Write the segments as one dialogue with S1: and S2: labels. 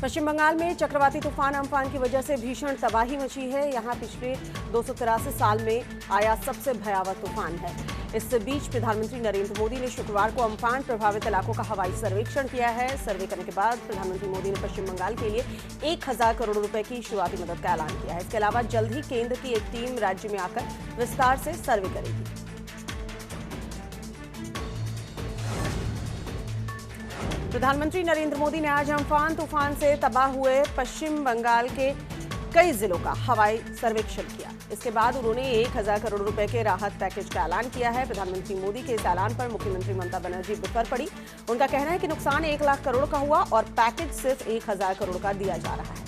S1: पश्चिम बंगाल में चक्रवाती तूफान अम्फान की वजह से भीषण तबाही मची है। यहां पिछले 283 साल में आया सबसे भयावह तूफान है। इस बीच प्रधानमंत्री नरेंद्र मोदी ने शुक्रवार को अम्फान प्रभावित इलाकों का हवाई सर्वेक्षण किया है। सर्वे करने के बाद प्रधानमंत्री मोदी ने पश्चिम बंगाल के लिए 1000 करोड़ रुपए की शुरुआती मदद का ऐलान किया है। इसके अलावा जल्द ही केंद्र की एक टीम राज्य में आकर विस्तार से सर्वे करेगी। प्रधानमंत्री नरेंद्र मोदी ने आज अम्फान तूफान से तबाह हुए पश्चिम बंगाल के कई जिलों का हवाई सर्वेक्षण किया। इसके बाद उन्होंने 1000 करोड़ रुपए के राहत पैकेज का ऐलान किया है। प्रधानमंत्री मोदी के इस ऐलान पर मुख्यमंत्री ममता बनर्जी बिफर पड़ी। उनका कहना है कि नुकसान 1 लाख करोड़ का हुआ और पैकेज सिर्फ 1000 करोड़ का दिया जा रहा है।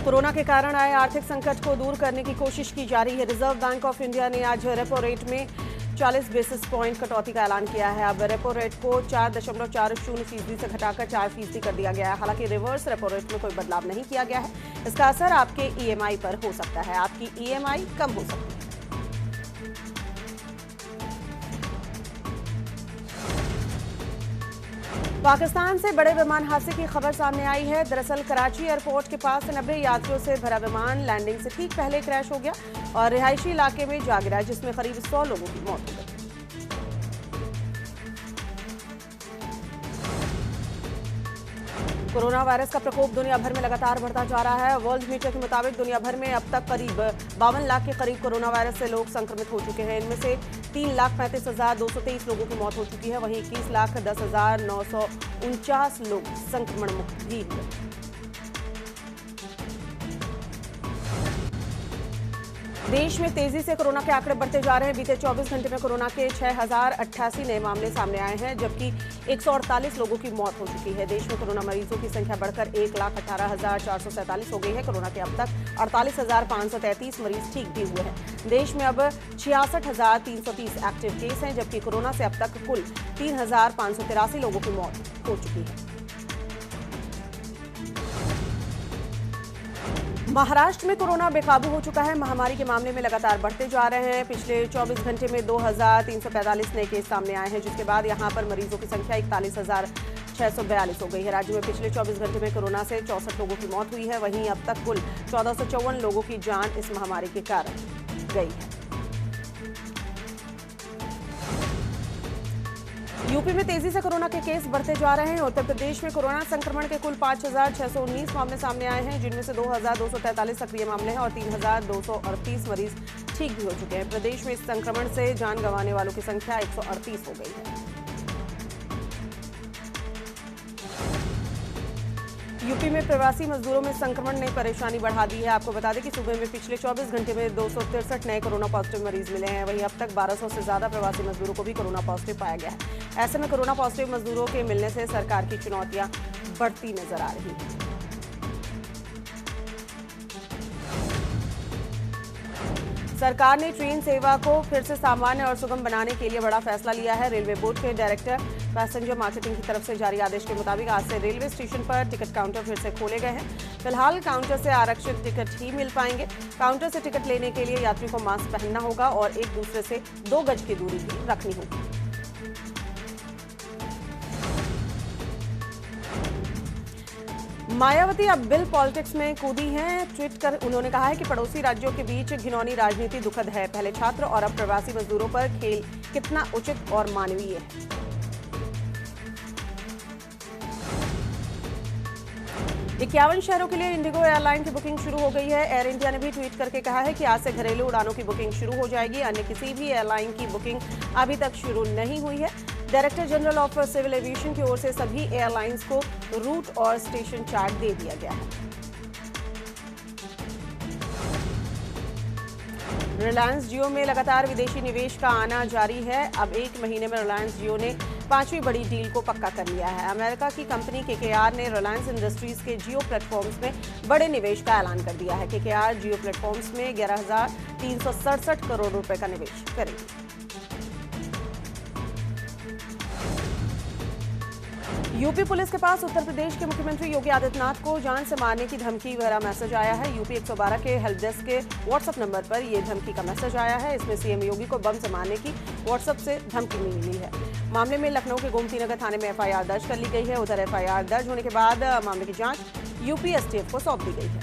S1: कोरोना के कारण आए आर्थिक संकट को दूर करने की कोशिश की जा रही है। रिजर्व बैंक ऑफ इंडिया ने आज रेपो रेट में 40 बेसिस पॉइंट कटौती का ऐलान किया है। अब रेपो रेट को 4.40% से घटाकर 4% कर दिया गया है। हालांकि रिवर्स रेपो रेट में कोई बदलाव नहीं किया गया है। इसका असर आपके ईएमआई पर हो सकता है। आपकी ईएमआई कम हो सकती है। पाकिस्तान से बड़े विमान हादसे की खबर सामने आई है। दरअसल कराची एयरपोर्ट के पास 90 यात्रियों से भरा विमान लैंडिंग से ठीक पहले क्रैश हो गया और रिहायशी इलाके में जा गिरा, जिसमें करीब 100 लोगों की मौत हो गई। कोरोना वायरस का प्रकोप दुनिया भर में लगातार बढ़ता जा रहा है। वर्ल्ड मीटर के मुताबिक दुनिया भर में अब तक करीब 52 लाख के करीब कोरोना वायरस से लोग संक्रमित हो चुके हैं। इनमें से 3,35,223 लोगों की मौत हो चुकी है। वहीं 21,10,949 लोग संक्रमण मुक्त भी हुए। देश में तेजी से कोरोना के आंकड़े बढ़ते जा रहे हैं। बीते 24 घंटे में कोरोना के 6088 नए मामले सामने आए हैं, जबकि 148 लोगों की मौत हो चुकी है। देश में कोरोना मरीजों की संख्या बढ़कर 1,18,447 हो गई है। कोरोना के अब तक 48,533 मरीज ठीक भी हुए हैं। देश में अब 66,330 एक्टिव केस हैं, जबकि कोरोना से अब तक कुल 3,583 लोगों की मौत हो चुकी है। महाराष्ट्र में कोरोना बेकाबू हो चुका है। महामारी के मामले में लगातार बढ़ते जा रहे हैं। पिछले 24 घंटे में 2,345 नए केस सामने आए हैं, जिसके बाद यहां पर मरीजों की संख्या 41,642 हो गई है। राज्य में पिछले 24 घंटे में कोरोना से 64 लोगों की मौत हुई है। वहीं अब तक कुल 1454 लोगों की जान इस महामारी के कारण गई है। यूपी में तेजी से कोरोना के केस बढ़ते जा रहे हैं। उत्तर प्रदेश में कोरोना संक्रमण के कुल 5,619 मामले सामने आए हैं, जिनमें से 2,243 सक्रिय मामले हैं और 3,238 मरीज ठीक भी हो चुके हैं। प्रदेश में इस संक्रमण से जान गंवाने वालों की संख्या 138 हो गई है। यूपी में प्रवासी मजदूरों में संक्रमण ने परेशानी बढ़ा दी है। आपको बता दें कि सूबे में पिछले 24 घंटे में 263 नए कोरोना पॉजिटिव मरीज मिले हैं। वहीं अब तक 1200 से ज्यादा प्रवासी मजदूरों को भी कोरोना पॉजिटिव पाया गया है। ऐसे में कोरोना पॉजिटिव मजदूरों के मिलने से सरकार की चुनौतियां बढ़ती नजर आ रही हैं। सरकार ने ट्रेन सेवा को फिर से सामान्य और सुगम बनाने के लिए बड़ा फैसला लिया है। रेलवे बोर्ड के डायरेक्टर पैसेंजर मार्केटिंग की तरफ से जारी आदेश के मुताबिक आज से रेलवे स्टेशन पर टिकट काउंटर फिर से खोले गए हैं। फिलहाल काउंटर से आरक्षित टिकट ही मिल पाएंगे। काउंटर से टिकट लेने के लिए यात्री को मास्क पहनना होगा और एक दूसरे से 2 गज की दूरी भी रखनी होगी। मायावती अब बिल पॉलिटिक्स में कूदी हैं। ट्वीट कर उन्होंने कहा है कि पड़ोसी राज्यों के बीच घिनौनी राजनीति दुखद है। पहले छात्र और अब प्रवासी मजदूरों पर खेल कितना उचित और मानवीय है। 51 शहरों के लिए इंडिगो एयरलाइन की बुकिंग शुरू हो गई है। एयर इंडिया ने भी ट्वीट करके कहा है कि आज से घरेलू उड़ानों की बुकिंग शुरू हो जाएगी। अन्य किसी भी एयरलाइन की बुकिंग अभी तक शुरू नहीं हुई है। Director general of civil aviation की ओर से सभी एयरलाइंस को रूट और स्टेशन चार्ट दे दिया गया है। रिलायंस जियो में लगातार विदेशी निवेश का आना जारी है। अब 1 महीने में रिलायंस जियो ने 5वीं बड़ी डील को पक्का कर लिया है। अमेरिका की कंपनी केकेआर ने रिलायंस इंडस्ट्रीज के जियो प्लेटफॉर्म्स में बड़े निवेश का ऐलान कर दिया है। केकेआर जियो प्लेटफॉर्म्स में 11,367 करोड़ रुपए का निवेश करेगी। यूपी पुलिस के पास उत्तर प्रदेश के मुख्यमंत्री योगी आदित्यनाथ को जान से मारने की धमकी भरा मैसेज आया है। यूपी 112 के हेल्प डेस्क के व्हाट्सएप नंबर पर यह धमकी का मैसेज आया है। इसमें सीएम योगी को बम से मारने की व्हाट्सएप से धमकी मिली है। मामले में लखनऊ के गोमती नगर थाने में एफआईआर दर्ज कर ली गई है। उधर एफआईआर दर्ज होने के बाद मामले की जांच यूपी एसटीएफ को सौंप दी गई है।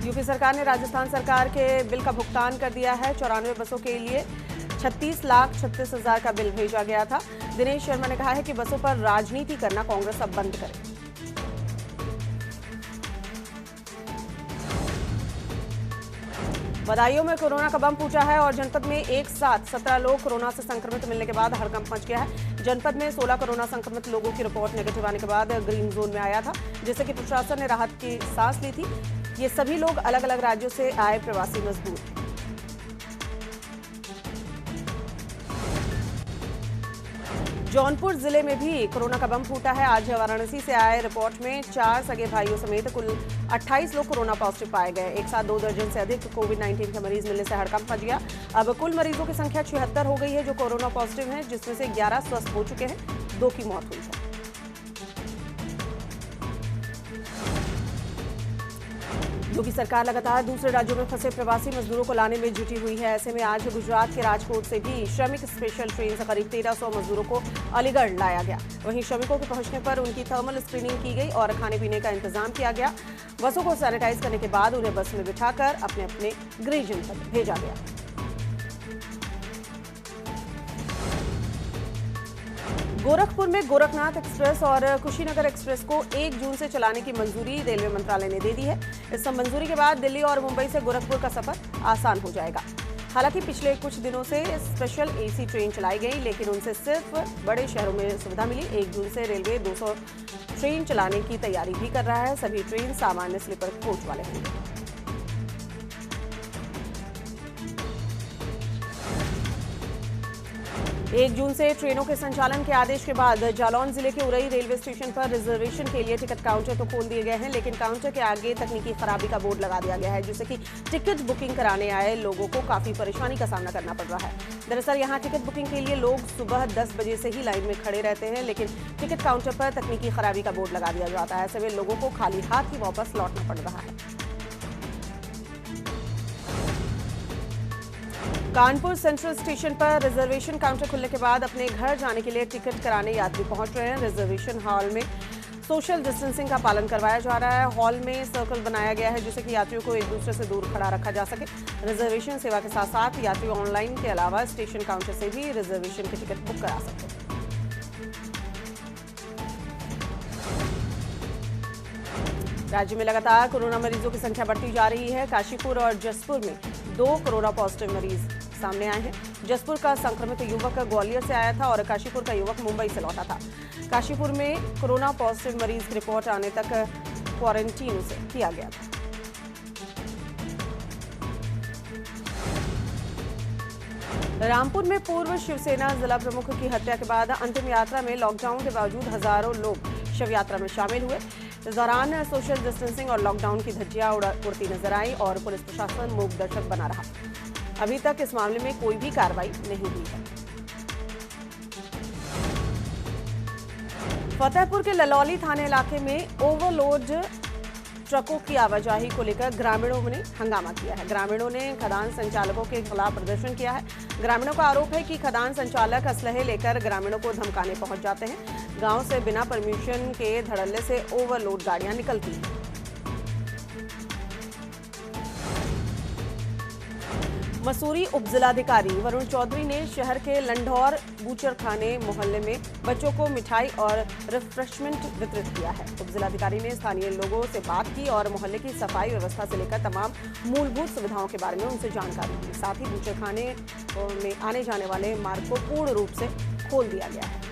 S1: यूपी सरकार ने राजस्थान सरकार के बिल का भुगतान कर दिया है। 94 बसों के लिए 36,36,000 का बिल भेजा गया था। दिनेश शर्मा ने कहा है कि बसों पर राजनीति करना कांग्रेस अब बंद करे। बदायूं में कोरोना का बम फूटा है और जनपद में एक साथ 17 लोग कोरोना से संक्रमित मिलने के बाद हड़कंप मच गया है। जनपद में 16 कोरोना संक्रमित लोगों की रिपोर्ट नेगेटिव आने के बाद ग्रीन जोन में आया था, जिससे कि प्रशासन ने राहत की सांस ली थी। ये सभी लोग अलग अलग राज्यों से आए प्रवासी मजदूर हैं। जौनपुर जिले में भी कोरोना का बम फूटा है। आज वाराणसी से आए रिपोर्ट में 4 सगे भाइयों समेत कुल 28 लोग कोरोना पॉजिटिव पाए गए। एक साथ 2 दर्जन से अधिक कोविड-19 के मरीज मिलने से हड़कंप मच गया। अब कुल मरीजों की संख्या 76 हो गई है जो कोरोना पॉजिटिव हैं, जिसमें से 11 स्वस्थ हो चुके हैं, 2 की मौत हुई है। योगी सरकार लगातार दूसरे राज्यों में फंसे प्रवासी मजदूरों को लाने में जुटी हुई है। ऐसे में आज गुजरात के राजकोट से भी श्रमिक स्पेशल ट्रेन से करीब 1300 मजदूरों को अलीगढ़ लाया गया। वहीं श्रमिकों के पहुंचने पर उनकी थर्मल स्क्रीनिंग की गई और खाने पीने का इंतजाम किया गया। बसों को सैनिटाइज करने के बाद उन्हें बस में बिठाकर अपने अपने गृह जनपद भेजा गया। गोरखपुर में गोरखनाथ एक्सप्रेस और कुशीनगर एक्सप्रेस को 1 जून से चलाने की मंजूरी रेलवे मंत्रालय ने दे दी है। इस मंजूरी के बाद दिल्ली और मुंबई से गोरखपुर का सफर आसान हो जाएगा। हालांकि पिछले कुछ दिनों से स्पेशल एसी ट्रेन चलाई गई, लेकिन उनसे सिर्फ बड़े शहरों में सुविधा मिली। 1 जून से रेलवे 200 ट्रेन चलाने की तैयारी भी कर रहा है। सभी ट्रेन सामान्य स्लीपर कोच वाले होंगे। 1 जून से ट्रेनों के संचालन के आदेश के बाद जालौन जिले के उरई रेलवे स्टेशन पर रिजर्वेशन के लिए टिकट काउंटर तो खोल दिए गए हैं, लेकिन काउंटर के आगे तकनीकी खराबी का बोर्ड लगा दिया गया है, जिससे कि टिकट बुकिंग कराने आए लोगों को काफी परेशानी का सामना करना पड़ रहा है। दरअसल यहां टिकट बुकिंग के लिए लोग सुबह 10 बजे से ही लाइन में खड़े रहते हैं, लेकिन टिकट काउंटर पर तकनीकी खराबी का बोर्ड लगा दिया जाता है। ऐसे में लोगों को खाली हाथ ही वापस लौटना पड़ रहा है। कानपुर सेंट्रल स्टेशन पर रिजर्वेशन काउंटर खुलने के बाद अपने घर जाने के लिए टिकट कराने यात्री पहुंच रहे हैं। रिजर्वेशन हॉल में सोशल डिस्टेंसिंग का पालन करवाया जा रहा है। हॉल में सर्कल बनाया गया है, जिससे कि यात्रियों को एक दूसरे से दूर खड़ा रखा जा सके। रिजर्वेशन सेवा के साथ साथ यात्री ऑनलाइन के अलावा स्टेशन काउंटर से भी रिजर्वेशन के टिकट बुक करा सकते हैं। राज्य में लगातार कोरोना मरीजों की संख्या बढ़ती जा रही है। काशीपुर और जसपुर में 2 कोरोना पॉजिटिव मरीज सामने आए हैं। जसपुर का संक्रमित युवक ग्वालियर से आया था और काशीपुर का युवक मुंबई से लौटा था। काशीपुर में कोरोना पॉजिटिव मरीज की रिपोर्ट आने तक क्वारंटीन उसे किया गया था। रामपुर में पूर्व शिवसेना जिला प्रमुख की हत्या के बाद अंतिम यात्रा में लॉकडाउन के बावजूद हजारों लोग शव यात्रा में शामिल हुए। इस दौरान सोशल डिस्टेंसिंग और लॉकडाउन की धज्जियां उड़ती नजर आई और पुलिस प्रशासन मूक दर्शक बना रहा। अभी तक इस मामले में कोई भी कार्रवाई नहीं हुई है। फतेहपुर के ललौली थाने इलाके में ओवरलोड ट्रकों की आवाजाही को लेकर ग्रामीणों ने हंगामा किया है। ग्रामीणों ने खदान संचालकों के खिलाफ प्रदर्शन किया है। ग्रामीणों का आरोप है कि खदान संचालक असलहे लेकर ग्रामीणों को धमकाने पहुंच जाते हैं। गांव से बिना परमिशन के धड़ल्ले से ओवरलोड गाड़ियां निकलती हैं। मसूरी उपजिलाधिकारी वरुण चौधरी ने शहर के लंढौर बूचरखाने मोहल्ले में बच्चों को मिठाई और रिफ्रेशमेंट वितरित किया है। उपजिलाधिकारी ने स्थानीय लोगों से बात की और मोहल्ले की सफाई व्यवस्था से लेकर तमाम मूलभूत सुविधाओं के बारे में उनसे जानकारी दी। साथ ही बूचरखाने में आने जाने वाले मार्ग को पूर्ण रूप से खोल दिया गया है।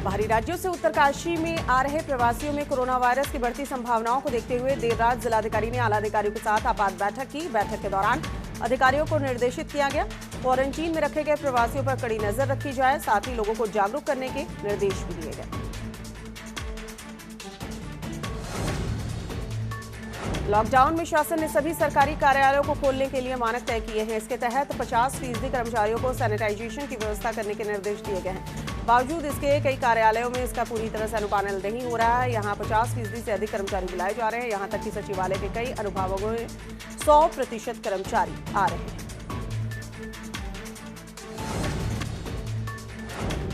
S1: बाहरी राज्यों से उत्तरकाशी में आ रहे प्रवासियों में कोरोना वायरस की बढ़ती संभावनाओं को देखते हुए देर रात जिलाधिकारी ने आला अधिकारियों के साथ आपात बैठक की। बैठक के दौरान अधिकारियों को निर्देशित किया गया क्वारंटीन में रखे गए प्रवासियों पर कड़ी नजर रखी जाए। साथ ही लोगों को जागरूक करने के निर्देश भी दिए गए। लॉकडाउन में शासन ने सभी सरकारी कार्यालयों को खोलने के लिए मानक तय किए हैं। इसके तहत 50% कर्मचारियों को सैनिटाइजेशन की व्यवस्था करने के निर्देश दिए गए हैं। बावजूद इसके कई कार्यालयों में इसका पूरी तरह से अनुपालन नहीं हो रहा है। यहाँ 50% से अधिक कर्मचारी बुलाए जा रहे हैं। यहाँ तक कि सचिवालय के कई अनुभागों में 100% कर्मचारी आ रहे हैं।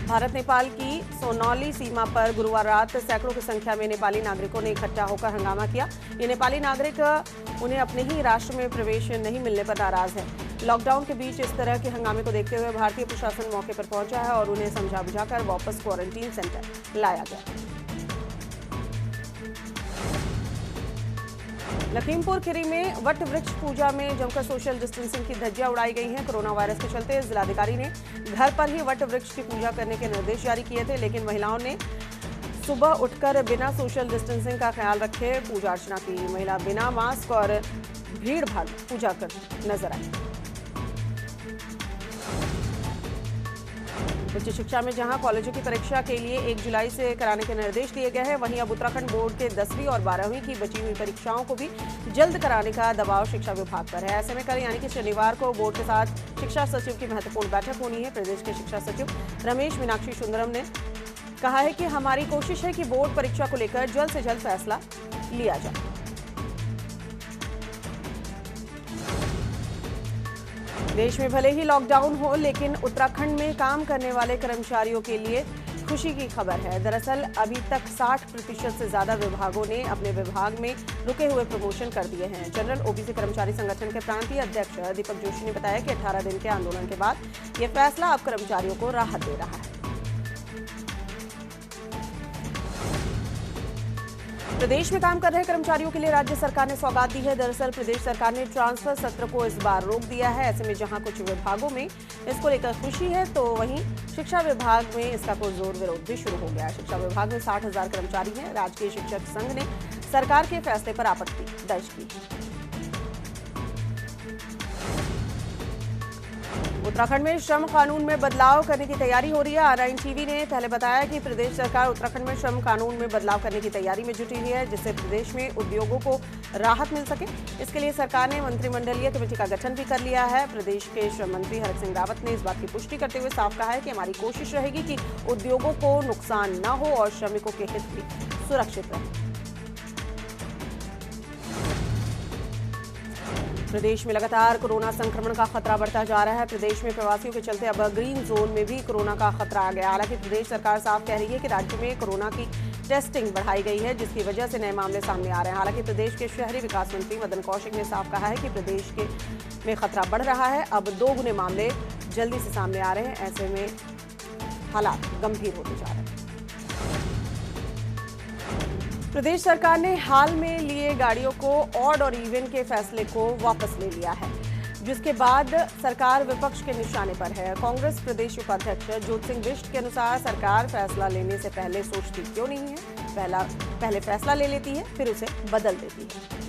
S1: भारत नेपाल की सोनौली सीमा पर गुरुवार रात सैकड़ों की संख्या में नेपाली नागरिकों ने इकट्ठा होकर हंगामा किया। ये नेपाली नागरिक उन्हें अपने ही राष्ट्र में प्रवेश नहीं मिलने पर नाराज है। लॉकडाउन के बीच इस तरह के हंगामे को देखते हुए भारतीय प्रशासन मौके पर पहुंचा है और उन्हें समझा बुझाकर वापस क्वारंटीन सेंटर लाया गया। लखीमपुर खीरी में वट वृक्ष पूजा में जमकर सोशल डिस्टेंसिंग की धज्जियां उड़ाई गई हैं। कोरोना वायरस के चलते जिलाधिकारी ने घर पर ही वट वृक्ष की पूजा करने के निर्देश जारी किए थे, लेकिन महिलाओं ने सुबह उठकर बिना सोशल डिस्टेंसिंग का ख्याल रखे पूजा अर्चना की। महिला बिना मास्क और भीड़ भाड़ पूजा कर नजर आई। उच्च शिक्षा में जहां कॉलेजों की परीक्षा के लिए 1 जुलाई से कराने के निर्देश दिए गए हैं, वहीं अब उत्तराखंड बोर्ड के 10वीं और 12वीं की बची हुई परीक्षाओं को भी जल्द कराने का दबाव शिक्षा विभाग पर है। ऐसे में कल यानी कि शनिवार को बोर्ड के साथ शिक्षा सचिव की महत्वपूर्ण बैठक होनी है। प्रदेश के शिक्षा सचिव रमेश मीनाक्षी सुंदरम ने कहा है कि हमारी कोशिश है कि बोर्ड परीक्षा को लेकर जल्द से जल्द फैसला लिया जाए। देश में भले ही लॉकडाउन हो, लेकिन उत्तराखंड में काम करने वाले कर्मचारियों के लिए खुशी की खबर है। दरअसल अभी तक 60% से ज्यादा विभागों ने अपने विभाग में रुके हुए प्रमोशन कर दिए हैं। जनरल ओबीसी कर्मचारी संगठन के प्रांतीय अध्यक्ष दीपक जोशी ने बताया कि 18 दिन के आंदोलन के बाद यह फैसला अब कर्मचारियों को राहत दे रहा है। प्रदेश में काम कर रहे कर्मचारियों के लिए राज्य सरकार ने सौगात दी है। दरअसल प्रदेश सरकार ने ट्रांसफर सत्र को इस बार रोक दिया है। ऐसे में जहां कुछ विभागों में इसको लेकर खुशी है, तो वहीं शिक्षा विभाग में इसका पुरजोर विरोध भी शुरू हो गया है। शिक्षा विभाग में 60,000 कर्मचारी हैं। राजकीय शिक्षक संघ ने सरकार के फैसले पर आपत्ति दर्ज की। उत्तराखंड में श्रम कानून में बदलाव करने की तैयारी हो रही है। R9 टीवी ने पहले बताया कि प्रदेश सरकार उत्तराखंड में श्रम कानून में बदलाव करने की तैयारी में जुटी हुई है, जिससे प्रदेश में उद्योगों को राहत मिल सके। इसके लिए सरकार ने मंत्रिमंडलीय कमेटी का गठन भी कर लिया है। प्रदेश के श्रम मंत्री हरक सिंह रावत ने इस बात की पुष्टि करते हुए साफ कहा है कि हमारी कोशिश रहेगी कि उद्योगों को नुकसान न हो और श्रमिकों के हित भी सुरक्षित रहे। प्रदेश में लगातार कोरोना संक्रमण का खतरा बढ़ता जा रहा है। प्रदेश में प्रवासियों के चलते अब ग्रीन जोन में भी कोरोना का खतरा आ गया। हालांकि प्रदेश सरकार साफ कह रही है कि राज्य में कोरोना की टेस्टिंग बढ़ाई गई है, जिसकी वजह से नए मामले सामने आ रहे हैं। हालांकि प्रदेश के शहरी विकास मंत्री मदन कौशिक ने साफ कहा है कि प्रदेश में खतरा बढ़ रहा है। अब 2 गुने मामले जल्दी से सामने आ रहे हैं। ऐसे में हालात गंभीर होते जा रहे हैं। प्रदेश सरकार ने हाल में लिए गाड़ियों को ऑड और इवन के फैसले को वापस ले लिया है, जिसके बाद सरकार विपक्ष के निशाने पर है। कांग्रेस प्रदेश उपाध्यक्ष ज्योत सिंह बिष्ट के अनुसार सरकार फैसला लेने से पहले सोचती क्यों नहीं है, पहले फैसला ले लेती है, फिर उसे बदल देती है।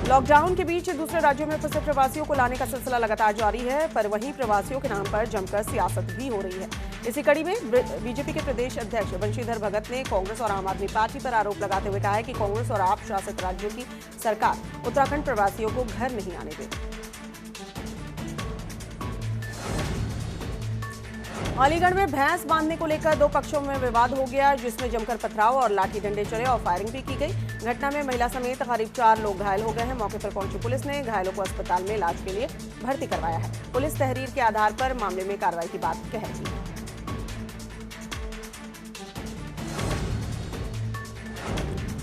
S1: लॉकडाउन के बीच दूसरे राज्यों में फंसे प्रवासियों को लाने का सिलसिला लगातार जारी है, पर वहीं प्रवासियों के नाम पर जमकर सियासत भी हो रही है। इसी कड़ी में बीजेपी के प्रदेश अध्यक्ष बंशीधर भगत ने कांग्रेस और आम आदमी पार्टी पर आरोप लगाते हुए कहा है कि कांग्रेस और आप शासित राज्यों की सरकार उत्तराखंड प्रवासियों को घर नहीं आने देती। अलीगढ़ में भैंस बांधने को लेकर 2 पक्षों में विवाद हो गया, जिसमें जमकर पथराव और लाठी डंडे चले और फायरिंग भी की गई। घटना में महिला समेत करीब 4 लोग घायल हो गए हैं। मौके पर पहुंची पुलिस ने घायलों को अस्पताल में इलाज के लिए भर्ती करवाया है। पुलिस तहरीर के आधार पर मामले में कार्रवाई की बात कह रही है।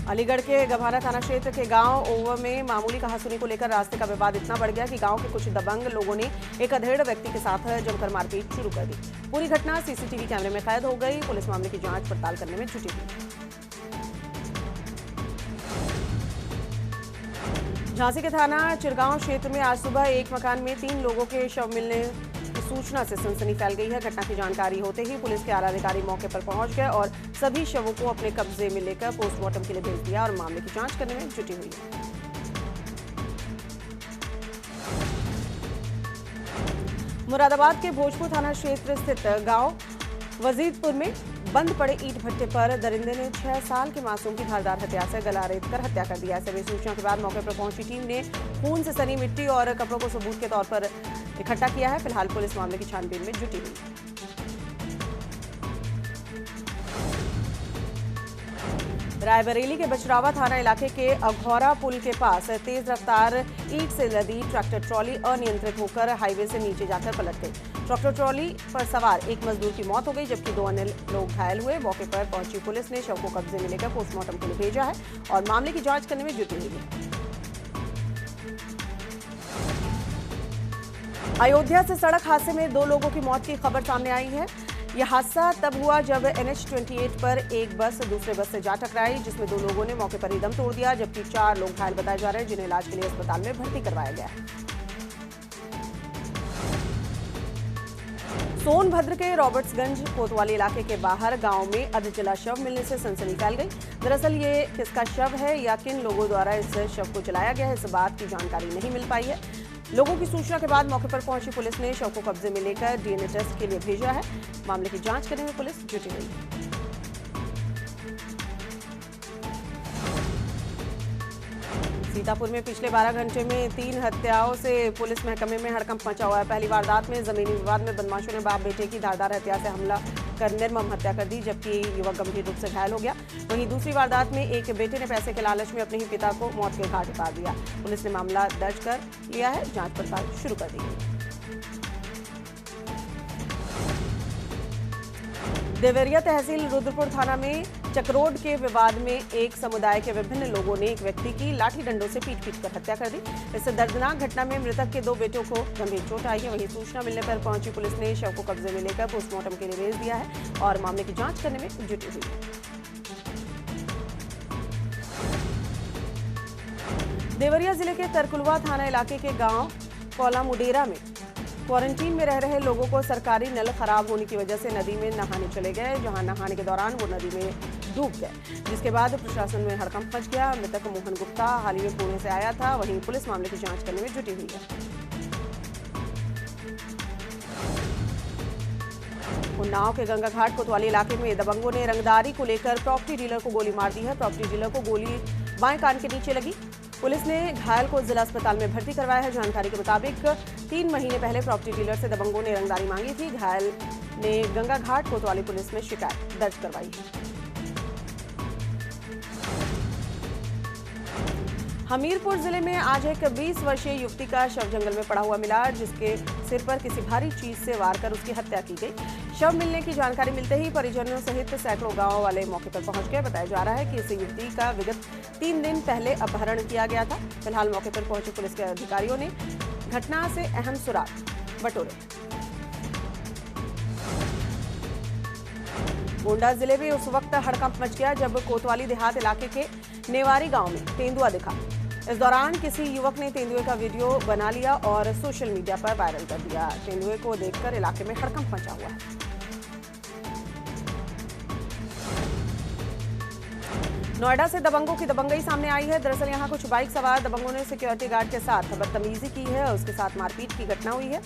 S1: अलीगढ़ के गभाना थाना क्षेत्र के गांव ओवर में मामूली कहासुनी को लेकर रास्ते का विवाद इतना बढ़ गया कि गांव के कुछ दबंग लोगों ने एक अधेड़ व्यक्ति के साथ जमकर मारपीट शुरू कर दी। पूरी घटना सीसीटीवी कैमरे में कैद हो गई। पुलिस मामले की जांच पड़ताल करने में जुटी हुई है। झांसी के थाना चिरगांव क्षेत्र में आज सुबह एक मकान में 3 लोगों के शव मिलने की सूचना से सनसनी फैल गई है। घटना की जानकारी होते ही पुलिस के आला अधिकारी मौके पर पहुंच गए और सभी शवों को अपने कब्जे में लेकर पोस्टमार्टम के लिए भेज दिया और मामले की जांच करने में जुटी हुई है। मुरादाबाद के भोजपुर थाना क्षेत्र स्थित गांव वजीदपुर में बंद पड़े ईंट भट्टे पर दरिंदे ने 6 साल के मासूम की धारदार हथियार से गला रेत कर हत्या कर दिया। ऐसे में सूचना के बाद मौके पर पहुंची टीम ने खून से सनी मिट्टी और कपड़ों को सबूत के तौर पर इकट्ठा किया है। फिलहाल पुलिस मामले की छानबीन में जुटी हुई है। रायबरेली के बचरावा थाना इलाके के अघौरा पुल के पास तेज रफ्तार ईंट से लदी ट्रैक्टर ट्रॉली अनियंत्रित होकर हाईवे से नीचे जाकर पलट गई। ट्रैक्टर ट्रॉली पर सवार एक मजदूर की मौत हो गई, जबकि 2 अन्य लोग घायल हुए। मौके पर पहुंची पुलिस ने शव को कब्जे में लेकर पोस्टमार्टम के लिए भेजा है और मामले की जांच करने में जुटी हुई है। अयोध्या से सड़क हादसे में 2 लोगों की मौत की खबर सामने आई है। यह हादसा तब हुआ जब NH-28 पर एक बस दूसरे बस से जा टकराई, जिसमें 2 लोगों ने मौके पर ही दम तोड़ दिया, जबकि 4 लोग घायल बताए जा रहे हैं, जिन्हें इलाज के लिए अस्पताल में भर्ती करवाया गया है। सोनभद्र के रॉबर्ट्सगंज कोतवाली इलाके के बाहर गांव में अधजला शव मिलने से सनसनी फैल गई। दरअसल ये किसका शव है या किन लोगों द्वारा इस शव को जलाया गया है, इस बात की जानकारी नहीं मिल पाई है। लोगों की सूचना के बाद मौके पर पहुंची पुलिस ने शव को कब्जे में लेकर DNA टेस्ट के लिए भेजा है। मामले की जांच करने में पुलिस जुटी हुई है। सीतापुर में पिछले 12 घंटे में 3 हत्याओं से पुलिस महकमे में हड़कंप मचा हुआ है। पहली वारदात में जमीनी विवाद में बदमाशों ने बाप बेटे की धारदार हथियार से हमला कर निर्मम हत्या कर दी, जबकि युवक गंभीर रूप से घायल हो गया। वहीं दूसरी वारदात में एक बेटे ने पैसे के लालच में अपने ही पिता को मौत के घाट उतार दिया। पुलिस ने मामला दर्ज कर लिया है, जांच पड़ताल शुरू कर दी गई। देवरिया तहसील रुद्रपुर थाना में चकरोड के विवाद में एक समुदाय के विभिन्न लोगों ने एक व्यक्ति की लाठी डंडों से पीट कर हत्या कर दी। इस दर्दनाक घटना में मृतक के 2 बेटों को गंभीर चोट आई है। वहीं सूचना मिलने पर पहुंची पुलिस ने शव को कब्जे में लेकर पोस्टमार्टम के लिए भेज दिया है और मामले की जांच करने में जुटी हुई है। देवरिया जिले के तरकुलवा थाना इलाके के गांव कोला मुडेरा में क्वारंटीन में रह रहे लोगों को सरकारी नल खराब होने की वजह से नदी में नहाने चले गए, जहां नहाने के दौरान वो नदी में डूब गए, जिसके बाद प्रशासन में हड़कंप मच गया। मृतक मोहन गुप्ता हाल ही में पुणे से आया था। वहीं पुलिस मामले की जांच करने में जुटी हुई है। उन्नाव के गंगा घाट कोतवाली इलाके में दबंगों ने रंगदारी को लेकर प्रॉपर्टी डीलर को गोली मार दी है। प्रॉपर्टी डीलर को गोली बाएं कान के नीचे लगी। पुलिस ने घायल को जिला अस्पताल में भर्ती करवाया है। जानकारी के मुताबिक 3 महीने पहले प्रॉपर्टी डीलर से दबंगों ने रंगदारी मांगी थी। घायल ने गंगा घाट कोतवाली पुलिस में शिकायत दर्ज करवाई है। हमीरपुर जिले में आज एक 20 वर्षीय युवती का शव जंगल में पड़ा हुआ मिला, जिसके सिर पर किसी भारी चीज से वार कर उसकी हत्या की गई। शव मिलने की जानकारी मिलते ही परिजनों सहित सैकड़ों गांव वाले मौके पर पहुंच गए। बताया जा रहा है कि इस युवती का विगत 3 दिन पहले अपहरण किया गया था। फिलहाल मौके पर पहुंचे पुलिस के अधिकारियों ने घटना से अहम सुराग बटोरे। गोंडा जिले में उस वक्त हड़कंप मच गया जब कोतवाली देहात इलाके के नेवारी गांव में तेंदुआ दिखा। इस दौरान किसी युवक ने तेंदुए का वीडियो बना लिया और सोशल मीडिया पर वायरल कर दिया। तेंदुए को देखकर इलाके में हड़कंप मचा हुआ है। नोएडा से दबंगों की दबंगई सामने आई है। दरअसल यहां कुछ बाइक सवार दबंगों ने सिक्योरिटी गार्ड के साथ बदतमीजी की है और उसके साथ मारपीट की घटना हुई है।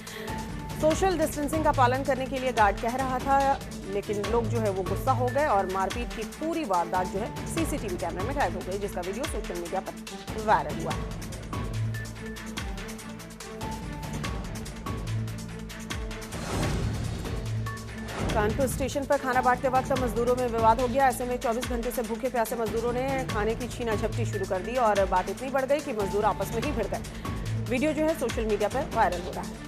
S1: सोशल डिस्टेंसिंग का पालन करने के लिए गार्ड कह रहा था, लेकिन लोग जो है वो गुस्सा हो गए और मारपीट की पूरी वारदात जो है CCTV कैमरे में कैद हो गई, जिसका वीडियो सोशल मीडिया पर वायरल हुआ है। कानपुर स्टेशन पर खाना बांटते वक्त मजदूरों में विवाद हो गया। ऐसे में 24 घंटे से भूखे प्यासे मजदूरों ने खाने की छीना झपटी शुरू कर दी और बात इतनी बढ़ गई कि मजदूर आपस में ही भिड़ गए। वीडियो जो है सोशल मीडिया पर वायरल हो रहा है।